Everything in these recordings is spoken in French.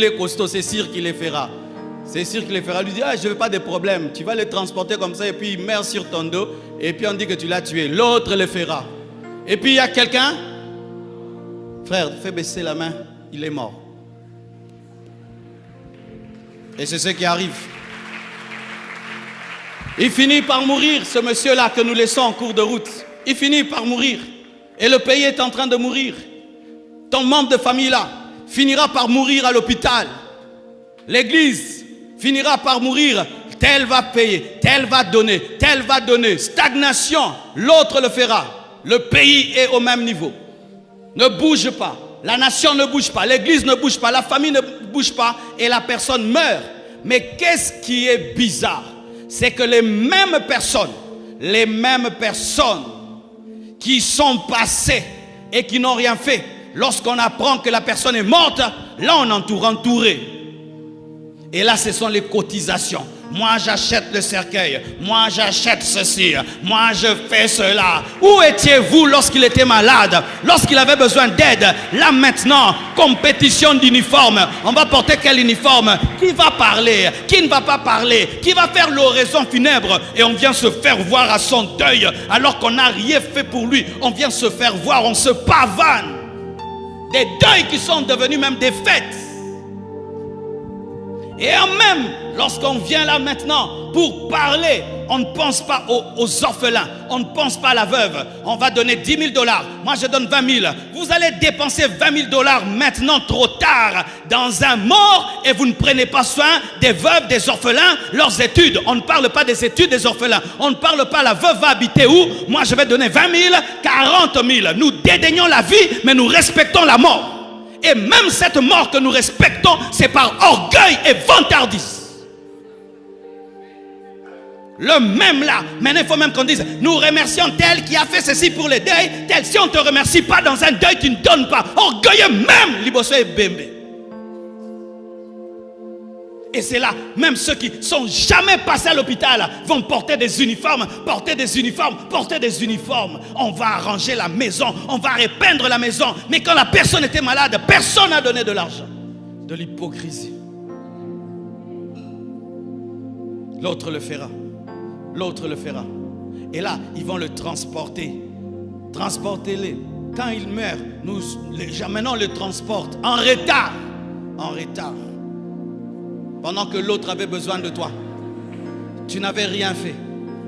est costaud, c'est sûr qu'il les fera. C'est sûr qu'il les fera. Il lui dit, ah, je ne veux pas de problème. Tu vas les transporter comme ça et puis il meurt sur ton dos. Et puis on dit que tu l'as tué. L'autre le fera. Et puis il y a quelqu'un. Frère, fais baisser la main. Il est mort. Et c'est ce qui arrive. Il finit par mourir, ce monsieur-là que nous laissons en cours de route. Il finit par mourir. Et le pays est en train de mourir. Ton membre de famille-là finira par mourir à l'hôpital. L'église finira par mourir. Tel va payer, tel va donner, tel va donner. Stagnation, l'autre le fera. Le pays est au même niveau. Ne bouge pas. La nation ne bouge pas. L'église ne bouge pas. La famille ne bouge pas. Et la personne meurt. Mais qu'est-ce qui est bizarre? C'est que les mêmes personnes qui sont passées et qui n'ont rien fait, lorsqu'on apprend que la personne est morte, là on entouré. Et là ce sont les cotisations. Moi j'achète le cercueil, moi j'achète ceci, moi je fais cela. Où étiez-vous lorsqu'il était malade, lorsqu'il avait besoin d'aide? Là maintenant, compétition d'uniforme. On va porter quel uniforme? Qui va parler? Qui ne va pas parler? Qui va faire l'oraison funèbre? Et on vient se faire voir à son deuil alors qu'on n'a rien fait pour lui. On vient se faire voir, on se pavane. Des deuils qui sont devenus même des fêtes. Et même lorsqu'on vient là maintenant pour parler, on ne pense pas aux orphelins, on ne pense pas à la veuve. On va donner 10 000 $. Moi je donne 20 000. Vous allez dépenser 20 000 $ maintenant trop tard dans un mort et vous ne prenez pas soin des veuves, des orphelins, leurs études. On ne parle pas des études des orphelins. On ne parle pas la veuve va habiter où. Moi je vais donner 20 000, 40 000. Nous dédaignons la vie mais nous respectons la mort. Et même cette mort que nous respectons, c'est par orgueil et vantardise. Le même là, maintenant il faut même qu'on dise, nous remercions tel qui a fait ceci pour les deuils, tel si on ne te remercie pas dans un deuil, tu ne donnes pas. Orgueilleux même, liboso et bembe. Et c'est là, même ceux qui ne sont jamais passés à l'hôpital vont porter des uniformes, porter des uniformes, porter des uniformes. On va arranger la maison, on va repeindre la maison. Mais quand la personne était malade, personne n'a donné de l'argent. De l'hypocrisie. L'autre le fera. L'autre le fera. Et là, ils vont le transporter. Transportez-les. Quand il meurt, nous, les gens, maintenant on le transporte en retard. En retard. Pendant que l'autre avait besoin de toi. Tu n'avais rien fait.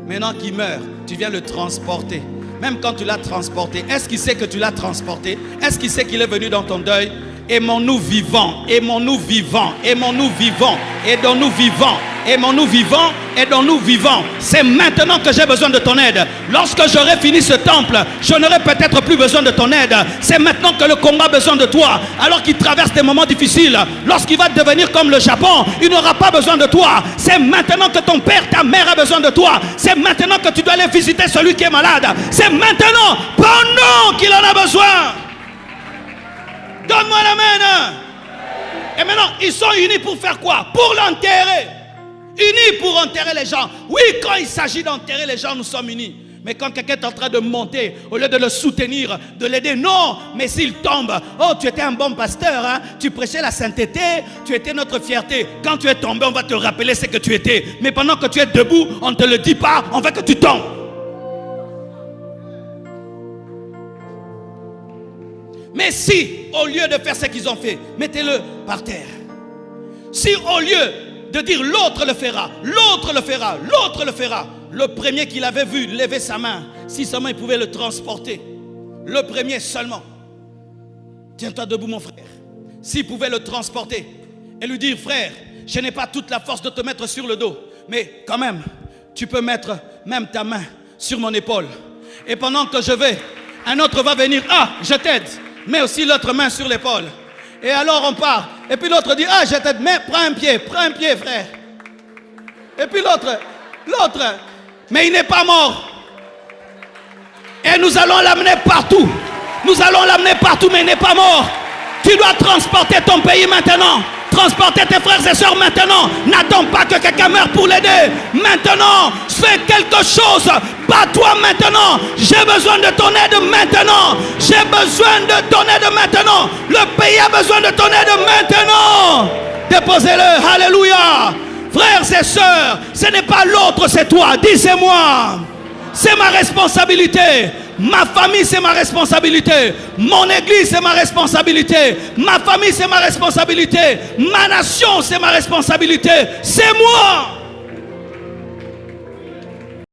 Maintenant qu'il meurt, tu viens le transporter. Même quand tu l'as transporté, est-ce qu'il sait que tu l'as transporté? Est-ce qu'il sait qu'il est venu dans ton deuil? Aimons-nous vivants, aimons-nous vivants, aimons-nous vivants, aidons-nous vivants, aimons-nous vivants, aidons-nous vivants. C'est maintenant que j'ai besoin de ton aide. Lorsque j'aurai fini ce temple, je n'aurai peut-être plus besoin de ton aide. C'est maintenant que le Congo a besoin de toi. Alors qu'il traverse des moments difficiles, lorsqu'il va devenir comme le Japon, il n'aura pas besoin de toi. C'est maintenant que ton père, ta mère a besoin de toi. C'est maintenant que tu dois aller visiter celui qui est malade. C'est maintenant, pendant qu'il en a besoin. Donne-moi la main. Et maintenant, ils sont unis pour faire quoi? Pour l'enterrer. Unis pour enterrer les gens. Oui, quand il s'agit d'enterrer les gens, nous sommes unis. Mais quand quelqu'un est en train de monter, au lieu de le soutenir, de l'aider, non. Mais s'il tombe, oh, tu étais un bon pasteur, hein? Tu prêchais la sainteté, tu étais notre fierté. Quand tu es tombé, on va te rappeler ce que tu étais. Mais pendant que tu es debout, on ne te le dit pas, on veut que tu tombes. Mais si, au lieu de faire ce qu'ils ont fait, mettez-le par terre. Si au lieu de dire l'autre le fera, l'autre le fera, l'autre le fera, le premier qu'il avait vu lever sa main, si seulement il pouvait le transporter, le premier seulement, tiens-toi debout mon frère, s'il pouvait le transporter et lui dire, frère, je n'ai pas toute la force de te mettre sur le dos, mais quand même, tu peux mettre même ta main sur mon épaule. Et pendant que je vais, un autre va venir, ah, je t'aide. Mets aussi l'autre main sur l'épaule. Et alors on part. Et puis l'autre dit, ah, je t'aide, mais prends un pied, frère. Et puis l'autre, mais il n'est pas mort. Et nous allons l'amener partout. Nous allons l'amener partout, mais il n'est pas mort. Tu dois transporter ton pays maintenant. transporter tes frères et sœurs maintenant. N'attends pas que quelqu'un meure pour l'aider. Maintenant, fais quelque chose. Bats-toi maintenant. J'ai besoin de ton aide maintenant. J'ai besoin de ton aide maintenant. Le pays a besoin de ton aide maintenant. Déposez-le. Alléluia. Frères et sœurs, ce n'est pas l'autre, c'est toi. Dis-moi. C'est ma responsabilité. Ma famille, c'est ma responsabilité. Mon église, c'est ma responsabilité. Ma famille, c'est ma responsabilité. Ma nation, c'est ma responsabilité. C'est moi.